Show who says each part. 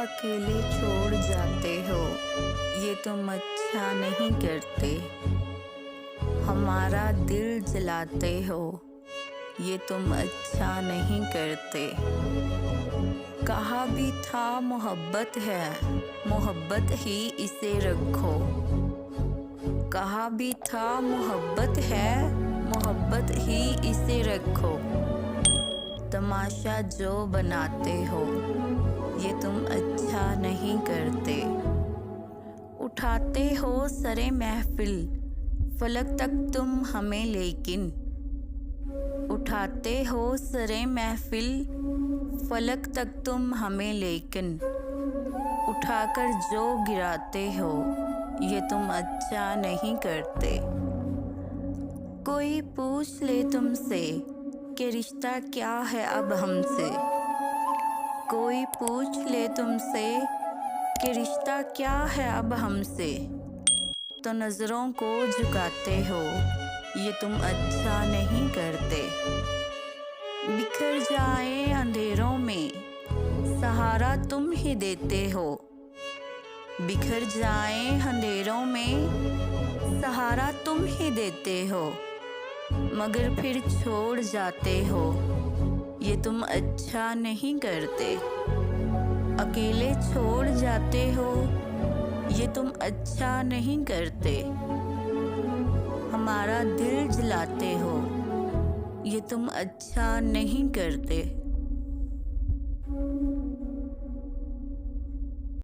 Speaker 1: अकेले छोड़ जाते हो, ये तुम अच्छा नहीं करते। हमारा दिल जलाते हो, ये तुम अच्छा नहीं करते। कहा भी था मोहब्बत है, मोहब्बत ही इसे रखो। कहा भी था मोहब्बत है, मोहब्बत ही इसे रखो। तमाशा जो बनाते हो, ये तुम अच्छा नहीं करते। उठाते हो सरे महफिल, फलक तक तुम हमें लेकिन। उठाते हो सरे महफिल, फलक तक तुम हमें लेकिन। उठाकर जो गिराते हो, ये तुम अच्छा नहीं करते। कोई पूछ ले तुमसे कि रिश्ता क्या है अब हमसे। कोई पूछ ले तुमसे कि रिश्ता क्या है अब हमसे, तो नज़रों को झुकाते हो, ये तुम अच्छा नहीं करते। बिखर जाए अंधेरों में, सहारा तुम ही देते हो। बिखर जाए अंधेरों में, सहारा तुम ही देते हो। मगर फिर छोड़ जाते हो, ये तुम अच्छा नहीं करते। अकेले छोड़ जाते हो, ये तुम अच्छा नहीं करते। हमारा दिल जलाते हो, ये तुम अच्छा नहीं करते।